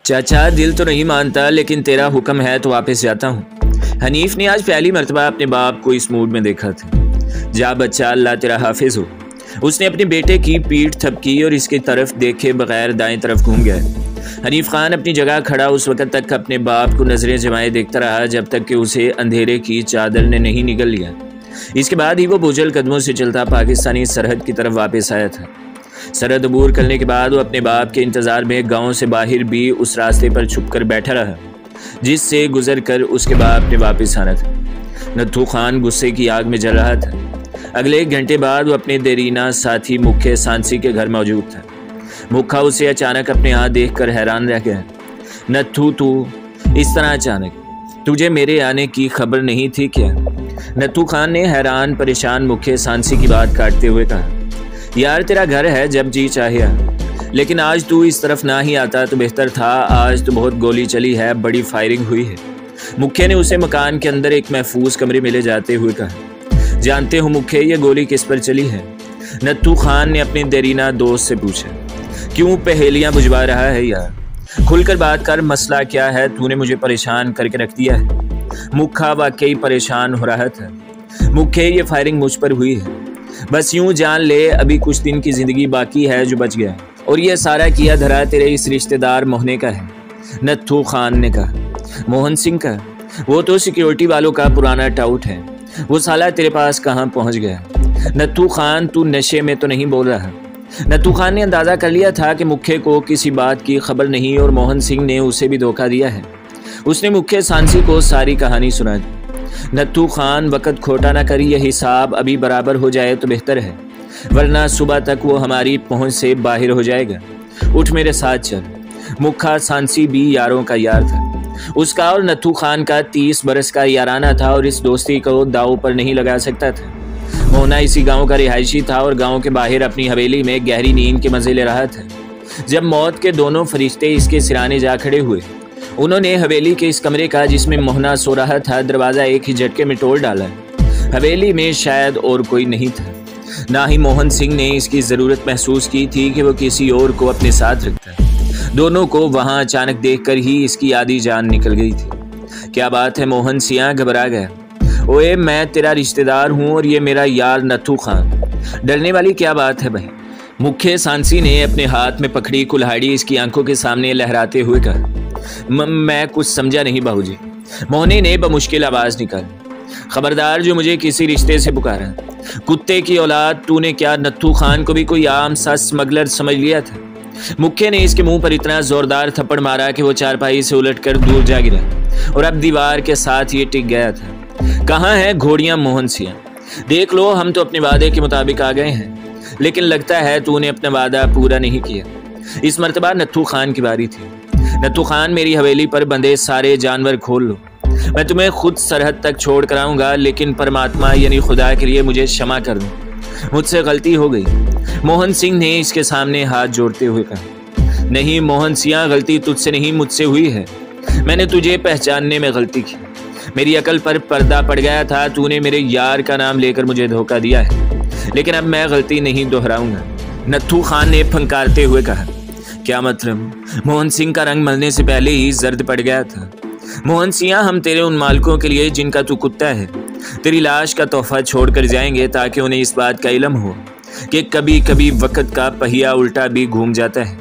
चाचा दिल तो नहीं मानता, लेकिन तेरा हुक्म है तो वापस जाता हूँ। हनीफ ने आज पहली मर्तबा अपने बाप को इस मूड में देखा था। जा बच्चा, अल्लाह तेरा हाफिज हो। उसने अपने बेटे की पीठ थपकी और इसकी तरफ देखे बगैर दाएं तरफ घूम गया। हनीफ खान अपनी जगह खड़ा उस वक़्त तक अपने बाप को नजरें जमाए देखता रहा जब तक कि उसे अंधेरे की चादर ने नहीं निगल लिया। इसके बाद ही वो बोझल कदमों से चलता पाकिस्तानी सरहद की तरफ वापस आया था। सरहद अबूर करने के बाद वो अपने बाप के इंतज़ार में गांव से बाहर भी उस रास्ते पर छुपकर बैठा रहा जिससे गुजर कर उसके बाप ने वापस आना था। नत्थू खान गुस्से की आग में जल रहा था। अगले 1 घंटे बाद वो अपने देरीना साथी मुख्य सांसी के घर मौजूद था। मुखा उसे अचानक अपने हाथ देखकर हैरान रह गया। नत्थू, तू इस तरह अचानक? तुझे मेरे आने की खबर नहीं थी क्या? नत्थू खान ने हैरान परेशान मुख्य सांसी की बात काटते हुए कहा, यार तेरा घर है, जब जी चाहे आ, लेकिन आज तू इस तरफ ना ही आता तो बेहतर था। आज तो बहुत गोली चली है, बड़ी फायरिंग हुई है। मुख्य ने उसे मकान के अंदर एक महफूज कमरे में ले जाते हुए कहा, जानते हो मुख्य, ये गोली किस पर चली है? नत्थू खान ने अपने देरीना दोस्त से पूछा। क्यों पहेलियां बुझवा रहा है यार? खुलकर बात कर, मसला क्या है? तूने मुझे परेशान करके रख दिया है। मुखा वाकई परेशान हो रहा था। मुख्य, ये फायरिंग मुझ पर हुई है, बस यूं जान ले अभी कुछ दिन की जिंदगी बाकी है जो बच गया, और ये सारा किया धरा तेरे इस रिश्तेदार मोहने का है। नत्थू खान ने कहा। मोहन सिंह का? वो तो सिक्योरिटी वालों का पुराना टाउट है, वो साला तेरे पास कहाँ पहुँच गया? नत्थू खान, तू नशे में तो नहीं बोल रहा? नत्थू खान ने अंदाज़ा कर लिया था कि मुख्य को किसी बात की खबर नहीं और मोहन सिंह ने उसे भी धोखा दिया है। उसने मुख्य सांसी को सारी कहानी सुना दी। नत्थू खान, वक़्त खोटा ना करी, यह हिसाब अभी बराबर हो जाए तो बेहतर है, वरना सुबह तक वो हमारी पहुंच से बाहर हो जाएगा। उठ मेरे साथ चल। मुखा सांसी भी यारों का यार था। उसका और नत्थू खान का 30 बरस का याराना था और इस दोस्ती को दाव पर नहीं लगा सकता था। मोहना इसी गांव का रिहायशी था और गांव के बाहर अपनी हवेली में गहरी नींद के मजे ले रहा था जब मौत के दोनों फरिश्ते इसके सिराने जा खड़े हुए। उन्होंने हवेली के इस कमरे का, जिसमें मोहना सो रहा था, दरवाज़ा एक ही झटके में तोड़ डाला। हवेली में शायद और कोई नहीं था, ना ही मोहन सिंह ने इसकी ज़रूरत महसूस की थी कि वो किसी और को अपने साथ रखता। दोनों को वहाँ अचानक देखकर ही इसकी आधी जान निकल गई थी। क्या बात है मोहन सिंह? घबरा गया। ओए, मैं तेरा रिश्तेदार हूँ और ये मेरा यार नत्थू खान। डरने वाली क्या बात है भाई? मुख्य सांसी ने अपने हाथ में पकड़ी कुल्हाड़ी इसकी आंखों के सामने लहराते हुए कहा। मैं कुछ समझा नहीं बाबूजी। मोहने ने बमुश्किल आवाज़ निकाली। खबरदार जो मुझे किसी रिश्ते से पुकारा। कुत्ते की औलाद, तूने क्या नत्थू खान को भी कोई आम सा स्मगलर समझ लिया था? मुख्य ने इसके मुंह पर इतना जोरदार थप्पड़ मारा कि वो चारपाई से उलटकर दूर जा गिरा और अब दीवार के साथ ये टिक गया था। कहाँ है घोड़ियाँ मोहन सिंह? देख लो, हम तो अपने वादे के मुताबिक आ गए हैं, लेकिन लगता है तूने अपना वादा पूरा नहीं किया। इस मर्तबा नत्थू खान की बारी थी। नत्थू खान, मेरी हवेली पर बंधे सारे जानवर खोल लो। मैं तुम्हें खुद सरहद तक छोड़ कर आऊँगा, लेकिन परमात्मा यानी खुदा के लिए मुझे क्षमा कर दो, मुझसे गलती हो गई। मोहन सिंह ने इसके सामने हाथ जोड़ते हुए कहा। नहीं मोहन सिंह, गलती तुझसे नहीं मुझसे हुई है। मैंने तुझे पहचानने में गलती की। मेरी अकल पर पर्दा पड़ गया था। तूने मेरे यार का नाम लेकर मुझे धोखा दिया है, लेकिन अब मैं गलती नहीं दोहराऊंगा। नत्थू खान ने फंकारते हुए कहा। क्या मतलब? मोहन सिंह का रंग मलने से पहले ही जर्द पड़ गया था। मोहन सिंह, हम तेरे उन मालिकों के लिए जिनका तू कुत्ता है तेरी लाश का तोहफा छोड़ कर जाएंगे, ताकि उन्हें इस बात का इल्म हो कि कभी कभी वक़्त का पहिया उल्टा भी घूम जाता है।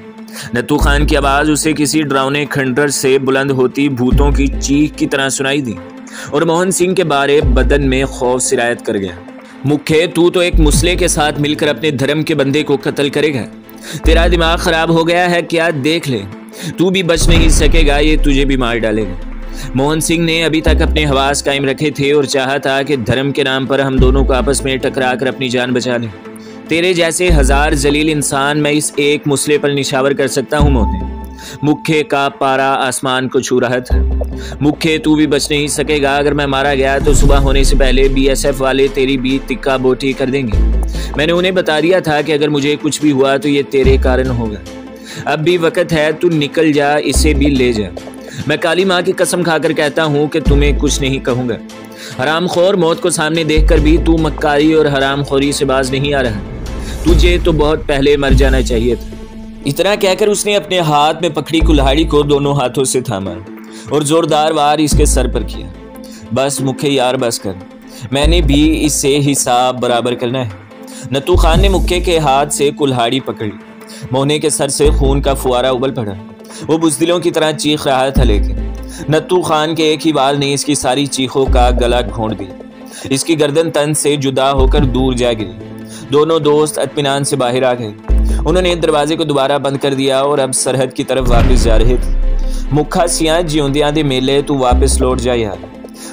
नत्थू खान की आवाज़ उसे किसी डरावने खंडर से बुलंद होती भूतों की चीख की तरह सुनाई दी और मोहन सिंह के बारे बदन में खौफ सिरायत कर गया। मुख्य, तू तो एक मुसले के साथ मिलकर अपने धर्म के बंदे को कत्ल करेगा। तेरा दिमाग खराब हो गया है क्या? देख ले, तू भी बच नहीं सकेगा, ये तुझे भी मार डालेगा। मोहन सिंह ने अभी तक अपने हवास कायम रखे थे और चाहा था कि धर्म के नाम पर हम दोनों को आपस में टकरा कर अपनी जान बचा लें। तेरे जैसे 1000 जलील इंसान मैं इस एक मुसले पर निशावर कर सकता हूँ मोहन। मुख्य का पारा आसमान को छू रहा था। मुख्य, तू भी बच नहीं सकेगा। अगर मैं मारा गया तो सुबह होने से पहले BSF वाले तेरी भी तिक्का बोटी कर देंगे। मैंने उन्हें बता दिया था कि अगर मुझे कुछ भी हुआ तो ये तेरे कारण होगा। अब भी वक़्त है, तू निकल जा, इसे भी ले जा। मैं काली माँ की कसम खाकर कहता हूँ कि तुम्हें कुछ नहीं कहूँगा। हरामखोर, मौत को सामने देखकर भी तू मक्कारी और हरामखोरी से बाज नहीं आ रहा। तुझे तो बहुत पहले मर जाना चाहिए था। इतना कहकर उसने अपने हाथ में पकड़ी कुल्हाड़ी को दोनों हाथों से थामा और जोरदार वार इसके सर पर किया। बस मुख्य यार, बस कर, मैंने भी इससे हिसाब बराबर करना है। नत्थू खान ने मुख्य के हाथ से कुल्हाड़ी पकड़ ली। मोहने के सर से खून का फुआरा उबल पड़ा। वो बुज़दिलों की तरह चीख रहा था, लेकिन नत्थू खान के एक ही वार ने इसकी सारी चीखों का गला घोंट दिया। इसकी गर्दन तन से जुदा होकर दूर जा गिरी। दोनों दोस्त इत्मीनान से बाहर आ गए। उन्होंने दरवाजे को दोबारा बंद कर दिया और अब सरहद की तरफ वापस जा रहे थे। मुखा सियां जिਉਂਦਿਆਂ दे मेले, तू वापस लौट जा यार,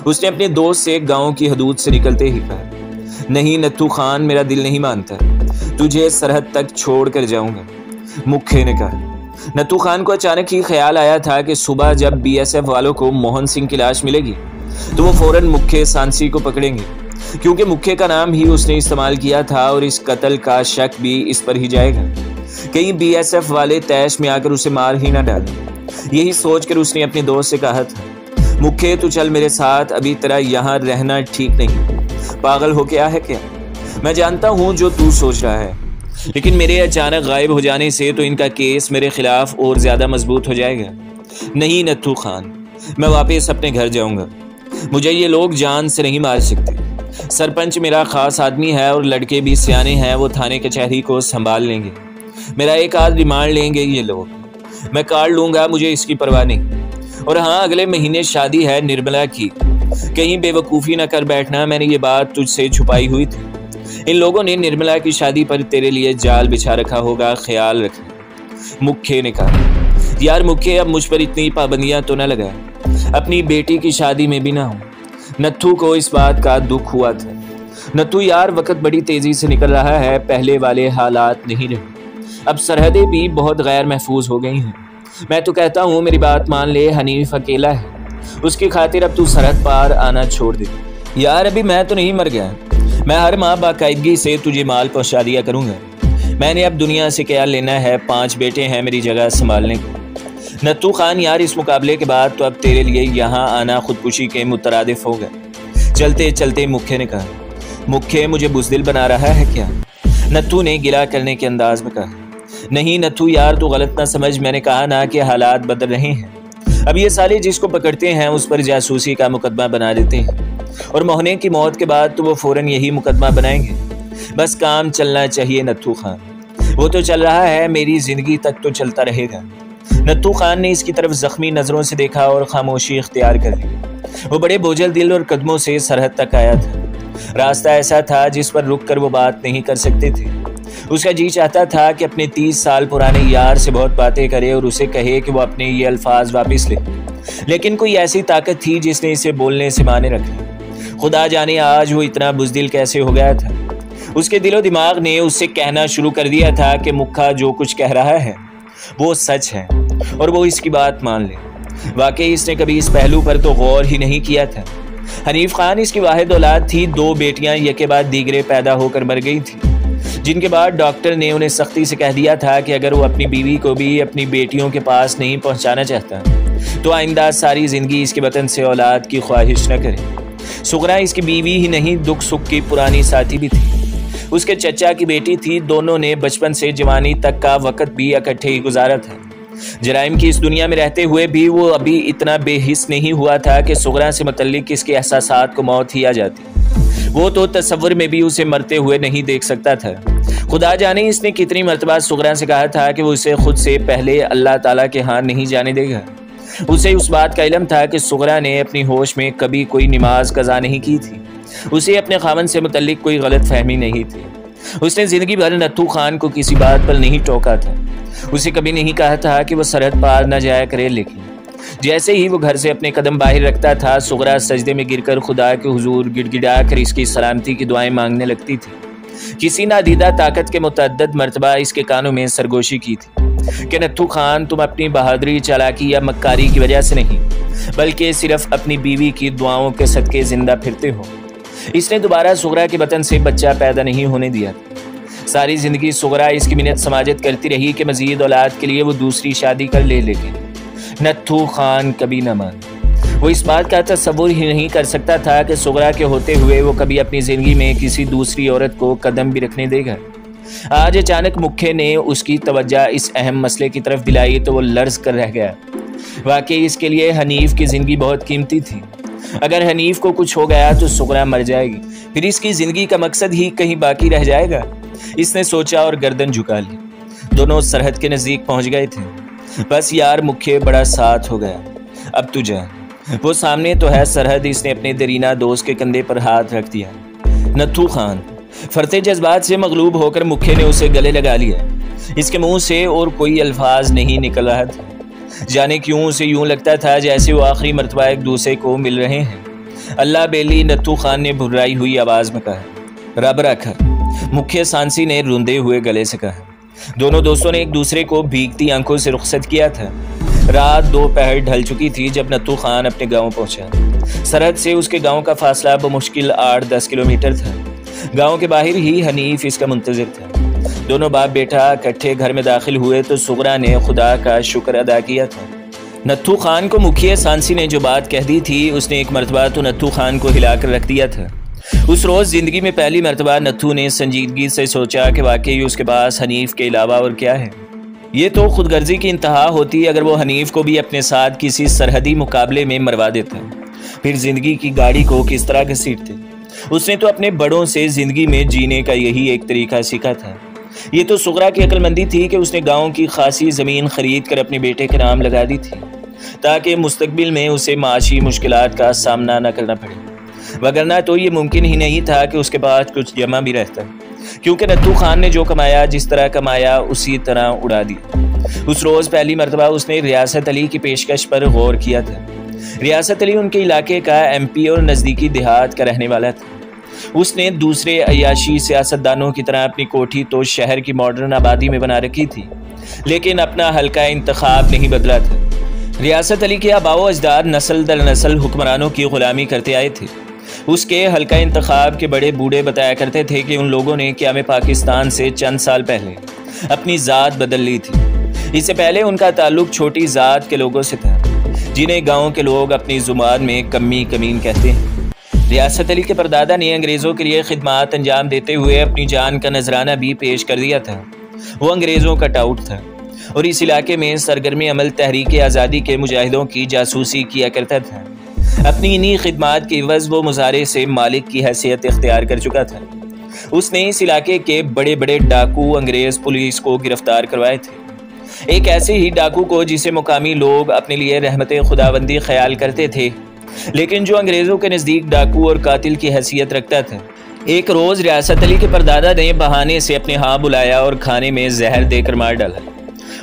उसने अपने दोस्त से गांव की हदूद से निकलते ही कहा। नहीं नत्थू खान, मेरा दिल नहीं मानता, तुझे सरहद तक छोड़ कर जाऊंगा, मुखे ने कहा। नत्थू खान को अचानक ही ख्याल आया था कि सुबह जब बीएसएफ वालों को मोहन सिंह की लाश मिलेगी तो वो फौरन मुखे सांसी को पकड़ेंगे, क्योंकि मुख्य का नाम ही उसने इस्तेमाल किया था और इस कत्ल का शक भी इस पर ही जाएगा। कहीं बीएसएफ वाले तैश में आकर उसे मार ही ना डालें। यही सोचकर उसने अपने दोस्त से कहा था, मुख्य तू चल मेरे साथ, अभी तेरा यहाँ रहना ठीक नहीं। पागल हो गया है क्या? मैं जानता हूँ जो तू सोच रहा है, लेकिन मेरे अचानक गायब हो जाने से तो इनका केस मेरे खिलाफ और ज्यादा मजबूत हो जाएगा। नहीं नत्थू खान, मैं वापस अपने घर जाऊंगा। मुझे ये लोग जान से नहीं मार सकते। सरपंच मेरा खास आदमी है और लड़के भी सियाने हैं, वो थाने कचहरी को संभाल लेंगे। मेरा एक आध रिमांड लेंगे ये लोग, मैं काट लूंगा, मुझे इसकी परवाह नहीं। और हाँ, अगले महीने शादी है निर्मला की, कहीं बेवकूफ़ी ना कर बैठना, मैंने ये बात तुझसे छुपाई हुई थी। इन लोगों ने निर्मला की शादी पर तेरे लिए जाल बिछा रखा होगा, ख्याल रखना, मुख्य ने कहा। यार मुख्य, अब मुझ पर इतनी पाबंदियां तो न लगा, अपनी बेटी की शादी में भी ना हूँ। नत्थू को इस बात का दुख हुआ था। नत्थू यार, वक्त बड़ी तेजी से निकल रहा है, पहले वाले हालात नहीं रहे। अब सरहदें भी बहुत गैर महफूज हो गई हैं। मैं तो कहता हूँ मेरी बात मान ले, हनीफ अकेला है, उसकी खातिर अब तू सरहद पार आना छोड़ दे। यार अभी मैं तो नहीं मर गया, मैं हर माह बाकायदगी से तुझे माल पहुँचा दिया करूँगा। मैंने अब दुनिया से क्या लेना है, 5 बेटे हैं मेरी जगह संभालने को। नत्थू खान यार, इस मुकाबले के बाद तो अब तेरे लिए यहाँ आना खुदकुशी के मुतरादिफ होगा। चलते चलते मुख्य ने कहा। मुख्य मुझे बुज़दिल बना रहा है क्या? नत्थू ने गिला करने के अंदाज में कहा। नहीं नत्थू यार, तू गलत ना समझ, मैंने कहा ना कि हालात बदल रहे हैं। अब ये साले जिसको पकड़ते हैं उस पर जासूसी का मुकदमा बना देते हैं और मोहने की मौत के बाद तो वो फौरन यही मुकदमा बनाएंगे। बस काम चलना चाहिए नत्थू खान, वो तो चल रहा है, मेरी जिंदगी तक तो चलता रहेगा। नत्थू खान ने इसकी तरफ जख्मी नजरों से देखा और खामोशी इख्तियार कर ली। वो बड़े बोझल दिल और कदमों से सरहद तक आया था। रास्ता ऐसा था जिस पर रुक कर वो बात नहीं कर सकते थे। उसका जी चाहता था कि अपने 30 साल पुराने यार से बहुत बातें करे और उसे कहे कि वो अपने ये अल्फाज वापस ले, लेकिन कोई ऐसी ताकत थी जिसने इसे बोलने से माने रखे। खुदा जाने आज वो इतना बुज़दिल कैसे हो गया था। उसके दिलो दिमाग ने उससे कहना शुरू कर दिया था कि मुखा जो कुछ कह रहा है वो सच है और वो इसकी बात मान ले। वाकई इसने कभी इस पहलू पर तो गौर ही नहीं किया था। हनीफ खान इसकी वाहिद औलाद थी। 2 बेटियां यके बाद दीगरे पैदा होकर मर गई थी, जिनके बाद डॉक्टर ने उन्हें सख्ती से कह दिया था कि अगर वो अपनी बीवी को भी अपनी बेटियों के पास नहीं पहुंचाना चाहता तो आइंदा सारी जिंदगी इसके वतन से औलाद की ख्वाहिश न करे। सुगरा इसकी बीवी ही नहीं, दुख सुख की पुरानी साथी भी थी। उसके चचा की बेटी थी। दोनों ने बचपन से जवानी तक का वक्त भी इकट्ठे ही गुजारा था। जराइम की इस दुनिया में रहते हुए भी वो अभी इतना बेहिस नहीं हुआ था कि सुगरा से मुतल्लिक इसके एहसासात को मौत ही आ जाती। वो तो तस्वुर में भी उसे मरते हुए नहीं देख सकता था। खुदा जाने इसने कितनी मरतबा सुगरा से कहा था कि वो उसे खुद से पहले अल्लाह ताला के हाथ नहीं जाने देगा। उसे उस बात का इल्म था कि सुगरा ने अपनी होश में कभी कोई नमाज कज़ा नहीं की थी। उसे अपने खामन से मुतल्लिक कोई गलत फहमी नहीं थी। उसने जिंदगी भर नत्थू खान को किसी बात पर नहीं टोका था। उसे कभी नहीं कहा था कि वो सरहद पार न जाया करे, लेकिन जैसे ही वो घर से अपने कदम बाहर रखता था, सुगरा सजदे में गिरकर खुदा के हुजूर गिड़गिड़ा कर इसकी सलामती की दुआएं मांगने लगती थी। किसी नादीदा ताकत के मुतअद्दिद मरतबा इसके कानों में सरगोशी की थी कि नत्थू खान, तुम अपनी बहादुरी, चालाकी या मक्कारी की वजह से नहीं, बल्कि सिर्फ अपनी बीवी की दुआओं के सदके जिंदा फिरते हो। इसने दोबारा सुगरा के बतन से बच्चा पैदा नहीं होने दिया। सारी जिंदगी सुगरा इसकी मिन्नत समाजत करती रही कि मजीद औलाद के लिए वो दूसरी शादी कर ले, लेकिन नत्थू खान कभी न मान। वो इस बात का तस्वुर ही नहीं कर सकता था कि सुगरा के होते हुए वो कभी अपनी जिंदगी में किसी दूसरी औरत को कदम भी रखने देगा। आज अचानक मुख्य ने उसकी तवज्जो इस अहम मसले की तरफ दिलाई तो वो लर्ज कर रह गया। वाकई इसके लिए हनीफ की ज़िंदगी बहुत कीमती थी। अगर हनीफ को कुछ हो गया तो सुगरा मर जाएगी, फिर इसकी ज़िंदगी का मकसद ही कहीं बाकी रह जाएगा। इसने सोचा और गर्दन झुका ली। दोनों सरहद के नज़दीक पहुंच गए थे। बस यार मुख्य बड़ा साथ हो गया, अब तू जा, वो सामने तो है सरहद। इसने अपने दरीना दोस्त के कंधे पर हाथ रख दिया। नत्थू खान। फरते जज्बात से मगलूब होकर मुख्य ने उसे गले लगा लिया। इसके मुंह से और कोई अल्फाज नहीं निकल रहा था। जाने क्यों उसे यूं लगता था जैसे वो आखिरी मर्तबा एक दूसरे को मिल रहे हैं। अल्लाह बेली, नत्थू खान ने भुर्राई हुई आवाज़ में कहा। रब रखा, मुख्य सांसी ने रूंधे हुए गले से कहा। दोनों दोस्तों ने एक दूसरे को भीगती आंखों से रुखसत किया था। रात दोपहर ढल चुकी थी जब नत्थू खान अपने गांव पहुंचा। सरहद से उसके गांव का फासला बमुश्किल 8-10 किलोमीटर था। गांव के बाहर ही हनीफ इसका मुंतज़िर था। दोनों बाप बेटा इकट्ठे घर में दाखिल हुए तो सुगरा ने खुदा का शुक्र अदा किया था। नत्थू खान को मुखिया सांसी ने जो बात कह दी थी उसने एक मरतबा तो नत्थू खान को हिलाकर रख दिया था। उस रोज़ ज़िंदगी में पहली मरतबा नत्थू ने संजीदगी से सोचा कि वाकई उसके पास हनीफ के अलावा और क्या है। ये तो खुदगर्जी की इंतहा होती अगर वो हनीफ को भी अपने साथ किसी सरहदी मुकाबले में मरवा देता। फिर ज़िंदगी की गाड़ी को किस तरह घसीटते। उसने तो अपने बड़ों से ज़िंदगी में जीने का यही एक तरीका सीखा था। ये तो सुगरा की अक्लमंदी थी कि उसने गांव की खासी ज़मीन खरीद कर अपने बेटे के नाम लगा दी थी ताकि मुस्तकबिल में उसे माशी मुश्किलात का सामना न करना पड़े। वगरना तो ये मुमकिन ही नहीं था कि उसके पास कुछ जमा भी रहता, क्योंकि नत्थू खान ने जो कमाया जिस तरह कमाया उसी तरह उड़ा दिया। उस रोज़ पहली मरतबा उसने रियासत अली की पेशकश पर गौर किया था। रियासत अली उनके इलाके का MP और नज़दीकी देहात का रहने वाला था। उसने दूसरे अयाशी सियासतदानों की तरह अपनी कोठी तो शहर की मॉडर्न आबादी में बना रखी थी, लेकिन अपना हल्का इंतखाब नहीं बदला था। रियासत अली के आबाओ अजदाद नस्ल दर नस्ल हुक्मरानों की गुलामी करते आए थे। उसके हल्का इंतखाब के बड़े बूढ़े बताया करते थे कि उन लोगों ने क़याम पाकिस्तान से चंद साल पहले अपनी ज़ात बदल ली थी। इससे पहले उनका ताल्लुक छोटी ज़ात के लोगों से था, जिन्हें गाँव के लोग अपनी ज़ुबान में कम्मी कमीन कहते हैं। रियासत अली के परदादा ने अंग्रेज़ों के लिए खिदमात अंजाम देते हुए अपनी जान का नजराना भी पेश कर दिया था। वो अंग्रेज़ों का टाउट था और इस इलाके में सरगर्मी अमल तहरीक आज़ादी के मुजाहिदों की जासूसी किया करता था। अपनी इन्हीं खिदमात के एवज़ वो मुजारे से मालिक की हैसियत इख्तियार कर चुका था। उसने इस इलाके के बड़े बड़े डाकू अंग्रेज़ पुलिस को गिरफ्तार करवाए थे। एक ऐसे ही डाकू को जिसे मुकामी लोग अपने लिए रहमत खुदाबंदी ख्याल करते थे, लेकिन जो अंग्रेज़ों के नज़दीक डाकू और कातिल की हैसियत रखता था। एक रोज़ रियासत अली के परदादा ने बहाने से अपने यहाँ बुलाया और खाने में जहर देकर मार डाला।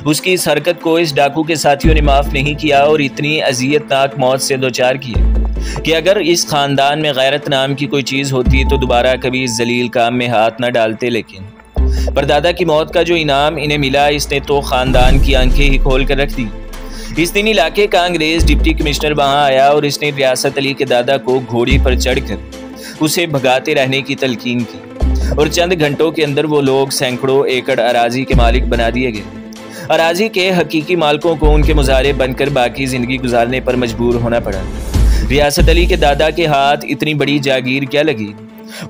उसकी इस हरकत को इस डाकू के साथियों ने माफ़ नहीं किया और इतनी अज़ियतनाक मौत से दोचार किया कि अगर इस ख़ानदान में गैरत नाम की कोई चीज़ होती तो दोबारा कभी इस जलील काम में हाथ न डालते। लेकिन परदादा की मौत का जो इनाम इन्हें मिला, इसने तो ख़ानदान की आंखें ही खोल कर रख दी। इस दिन इलाके का अंग्रेज़ डिप्टी कमिश्नर वहाँ आया और इसने रियासत अली के दादा को घोड़ी पर चढ़कर उसे भगाते रहने की तलकीन की और चंद घंटों के अंदर वो लोग सैकड़ों एकड़ अराजी के मालिक बना दिए गए। अराजी के हकीकी मालिकों को उनके मुजारे बनकर बाकी ज़िंदगी गुजारने पर मजबूर होना पड़ा। रियासत अली के दादा के हाथ इतनी बड़ी जागीर क्या लगी,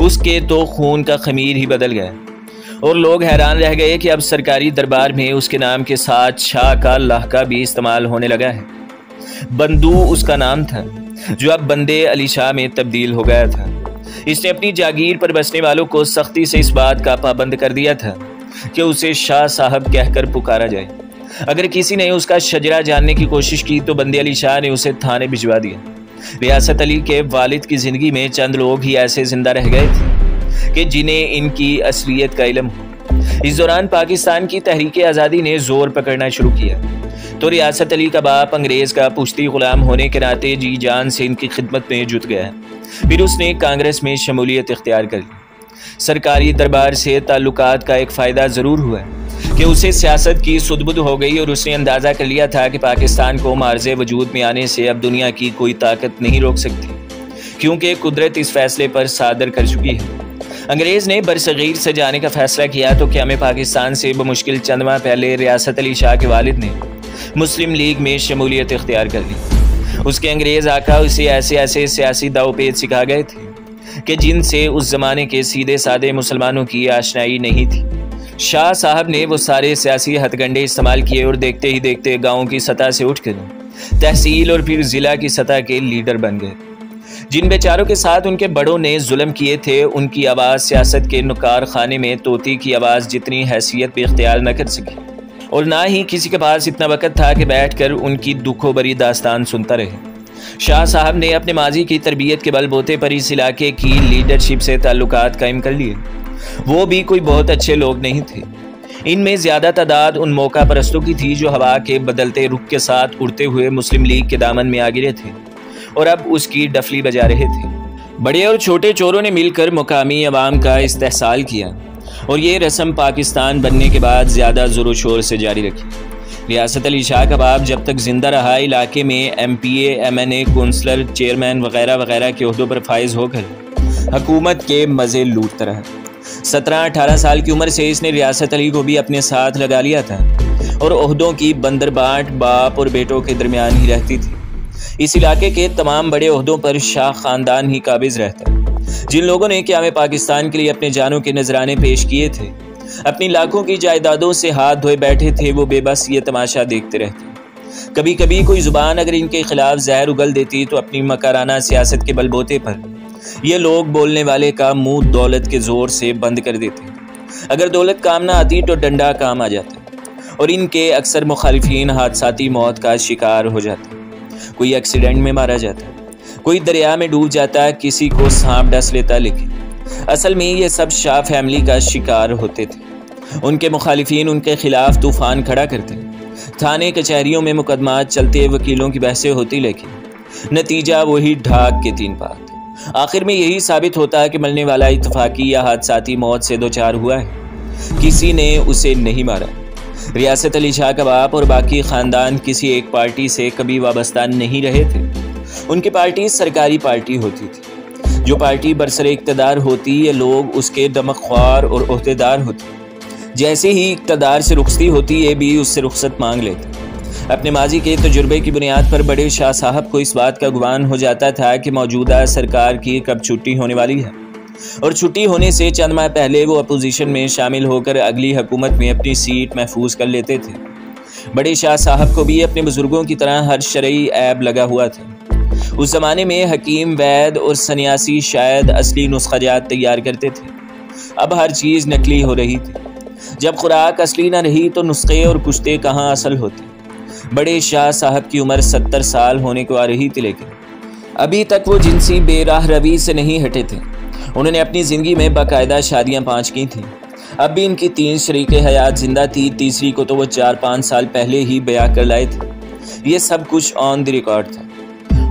उसके तो खून का खमीर ही बदल गया और लोग हैरान रह गए कि अब सरकारी दरबार में उसके नाम के साथ शाह का लहका भी इस्तेमाल होने लगा है। बंदू उसका नाम था, जो अब बंदे अली शाह में तब्दील हो गया था। इसने अपनी जागीर पर बसने वालों को सख्ती से इस बात का पाबंद कर दिया था कि उसे शाह साहब कहकर पुकारा जाए। अगर किसी ने उसका शजरा जानने की कोशिश की तो बंदे अली शाह ने उसे थाने भिजवा दिया। रियासत अली के वालिद की ज़िंदगी में चंद लोग ही ऐसे जिंदा रह गए थे कि जिन्हें इनकी असलियत का इल्म हो। इस दौरान पाकिस्तान की तहरीक आज़ादी ने जोर पकड़ना शुरू किया तो रियासत अली का बाप अंग्रेज़ का पुश्ती गुलाम होने के नाते जी जान से इनकी खिदमत में जुट गया। फिर उसने कांग्रेस में शमूलियत इख्तियार कर ली। सरकारी दरबार से ताल्लुकात का एक फ़ायदा ज़रूर हुआ कि उसे सियासत की सुदबुद हो गई और उसने अंदाज़ा कर लिया था कि पाकिस्तान को मार्ज़े वजूद में आने से अब दुनिया की कोई ताकत नहीं रोक सकती, क्योंकि कुदरत इस फैसले पर सादर कर चुकी है। अंग्रेज़ ने बरसगीर से जाने का फ़ैसला किया तो क़याम पाकिस्तान से बमुश्किल चंद माह पहले रियासत अली शाह के वालिद ने मुस्लिम लीग में शमूलियत इख्तियार कर ली। उसके अंग्रेज़ आका उसे ऐसे ऐसे सियासी दावपेच सिखा गए थे कि जिनसे उस ज़माने के सीधे सादे मुसलमानों की आशनाई नहीं थी। शाह साहब ने वो सारे सियासी हथकंडे इस्तेमाल किए और देखते ही देखते गाँव की सतह से उठकर तहसील और फिर ज़िला की सतह के लीडर बन गए। जिन बेचारों के साथ उनके बड़ों ने जुल्म किए थे, उनकी आवाज़ सियासत के नुकार खाने में तोती की आवाज़ जितनी हैसियत भी इख्तियार न कर सकी, और ना ही किसी के पास इतना वक़्त था कि बैठकर उनकी दुखों भरी दास्तान सुनता रहे। शाह साहब ने अपने माजी की तरबियत के बलबूते पर इस इलाके की लीडरशिप से ताल्लुकात कायम कर लिए। वो भी कोई बहुत अच्छे लोग नहीं थे। इनमें ज़्यादा तादाद उन मौका परस्तों की थी जो हवा के बदलते रुख के साथ उड़ते हुए मुस्लिम लीग के दामन में आ गिरे थे और अब उसकी डफली बजा रहे थे। बड़े और छोटे चोरों ने मिलकर मुकामी अवाम का इस्तेहसाल किया और ये रस्म पाकिस्तान बनने के बाद ज़्यादा ज़ोर शोर से जारी रखी। रियासत अली शाह का बाप जब तक ज़िंदा रहा, इलाके में MPA, MNA, कौंसलर, चेयरमैन वगैरह वगैरह के ओहदों पर फाइज होकर हुकूमत के मज़े लूटता रहा। 17-18 साल की उम्र से इसने रियासत अली को भी अपने साथ लगा लिया था और ओहदों की बंदरबाट बाप और बेटों के दरमियान ही रहती थी। इस इलाके के तमाम बड़े ओहदों पर शाह ख़ानदान ही काबिज रहता है। जिन लोगों ने क़याम पाकिस्तान के लिए अपने जानों के नजराने पेश किए थे, अपनी लाखों की जायदादों से हाथ धोए बैठे थे, वो बेबस ये तमाशा देखते रहते। कभी कभी कोई ज़ुबान अगर इनके खिलाफ जहर उगल देती तो अपनी मकाराना सियासत के बलबूते पर ये लोग बोलने वाले का मुंह दौलत के ज़ोर से बंद कर देते। अगर दौलत काम ना आती तो डंडा काम आ जाता और इनके अक्सर मुखालिफिन हादसाती मौत का शिकार हो जाते। कोई एक्सीडेंट में मारा जाता, कोई दरिया में डूब जाता, किसी को सांप डस लेता। लेकिन असल में ये सब शाह फैमिली का शिकार होते थे। उनके मुखालिफिन उनके खिलाफ तूफान खड़ा करते, थाने कचहरियों में मुकदमात चलते, वकीलों की बहसें होती, लेकिन नतीजा वही ढाक के 3 बात। आखिर में यही साबित होता है कि मरने वाला इत्तफाकी या हादसाती मौत से 2-4 हुआ है, किसी ने उसे नहीं मारा। रियासत अली शाह का बाप और बाकी ख़ानदान किसी एक पार्टी से कभी वाबस्ता नहीं रहे थे। उनकी पार्टी सरकारी पार्टी होती थी। जो पार्टी बरसरे इक़्तिदार होती, ये लोग उसके दमख्वार और ओहदेदार होते। जैसे ही इक़्तिदार से रुखसती होती, ये भी उससे रुखसत मांग लेते। अपने माजी के तजुर्बे की बुनियाद पर बड़े शाह साहब को इस बात का गुमान हो जाता था कि मौजूदा सरकार की कब छुट्टी होने वाली है, और छुट्टी होने से चंद माह पहले वो अपोजिशन में शामिल होकर अगली हुकूमत में अपनी सीट महफूज कर लेते थे। बड़े शाह साहब को भी अपने बुजुर्गों की तरह हर शरई ऐब लगा हुआ था। उस ज़माने में हकीम, वैद और सन्यासी शायद असली नुस्खाजात तैयार करते थे। अब हर चीज़ नकली हो रही थी। जब खुराक असली न रही तो नुस्खे और कुश्ते कहाँ असल होते। बड़े शाह साहब की उम्र 70 साल होने को आ रही थी, लेकिन अभी तक वो जिनसी बेराह रवी से नहीं हटे थे। उन्होंने अपनी ज़िंदगी में बाकायदा शादियाँ 5 की थीं। अब भी इनकी 3 शरीके हयात जिंदा थी। तीसरी को तो वो 4-5 साल पहले ही बयां कर लाए थे। ये सब कुछ ऑन द रिकॉर्ड था।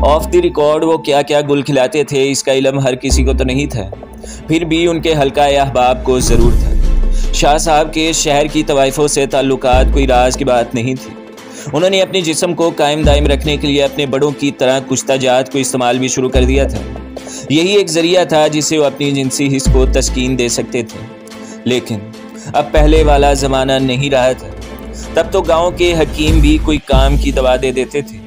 ऑफ द रिकॉर्ड वो क्या क्या गुल खिलाते थे, इसका इल्म हर किसी को तो नहीं था, फिर भी उनके हल्का अहबाब को ज़रूर था। शाह साहब के शहर की तवाइफ़ों से ताल्लुकात कोई राज की बात नहीं थी। उन्होंने अपने जिस्म को कायम दायम रखने के लिए अपने बड़ों की तरह कुश्ता जात को इस्तेमाल भी शुरू कर दिया था। यही एक ज़रिया था जिससे वो अपनी जिनसी हिस्स को तस्कीन दे सकते थे। लेकिन अब पहले वाला ज़माना नहीं रहा था। तब तो गांव के हकीम भी कोई काम की दवा दे देते थे।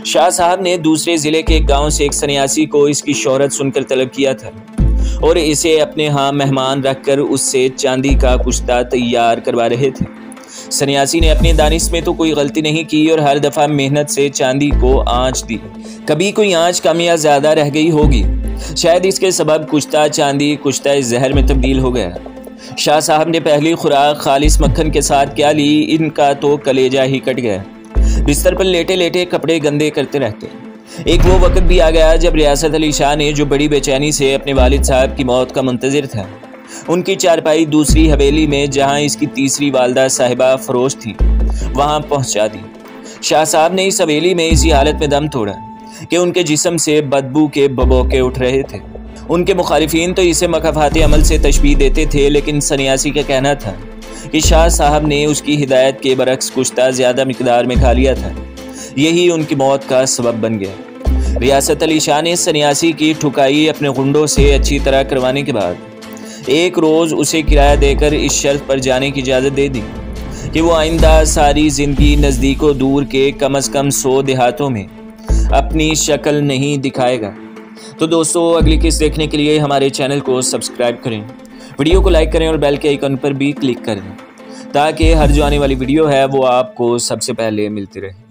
शाह साहब ने दूसरे ज़िले के एक गाँव से एक सन्यासी को इसकी शोहरत सुनकर तलब किया था और इसे अपने यहाँ मेहमान रखकर उससे चांदी का कुश्ता तैयार करवा रहे थे। सन्यासी ने अपनी दानिश में तो कोई गलती नहीं की और हर दफ़ा मेहनत से चांदी को आंच दी। कभी कोई आंच कम या ज़्यादा रह गई होगी, शायद इसके सबब कुश्ता चांदी कुश्ता जहर में तब्दील हो गया। शाह साहब ने पहली खुराक खालिस मक्खन के साथ क्या ली, इनका तो कलेजा ही कट गया। बिस्तर पर लेटे लेटे कपड़े गंदे करते रहते। एक वो वक्त भी आ गया जब रियासत अली शाह ने, जो बड़ी बेचैनी से अपने वालिद साहब की मौत का मुंतज़िर था, उनकी चारपाई दूसरी हवेली में जहां इसकी तीसरी वालदा साहिबा फरोश थी, वहां पहुंचा दी। शाह साहब ने इस हवेली में इसी हालत में दम तोड़ा कि उनके जिस्म से बदबू के बबोके उठ रहे थे। उनके मुखालिफिन तो इसे मकाफात अमल से तशबीह देते थे, लेकिन सन्यासी का कहना था कि शाह साहब ने उसकी हिदायत के बरक्स कुश्ता ज़्यादा मिकदार में खा लिया था। यही उनकी मौत का सबब बन गया। रियासत अली शाह ने सन्यासी की ठुकाई अपने गुंडों से अच्छी तरह करवाने के बाद एक रोज़ उसे किराया देकर इस शर्त पर जाने की इजाज़त दे दी कि वो आइंदा सारी ज़िंदगी नज़दीकों दूर के कम अज़ कम 100 देहातों में अपनी शक्ल नहीं दिखाएगा। तो दोस्तों, अगली किस्त देखने के लिए हमारे चैनल को सब्सक्राइब करें, वीडियो को लाइक करें और बेल के आइकन पर भी क्लिक करें। ताकि हर जो आने वाली वीडियो है वो आपको सबसे पहले मिलती रहे।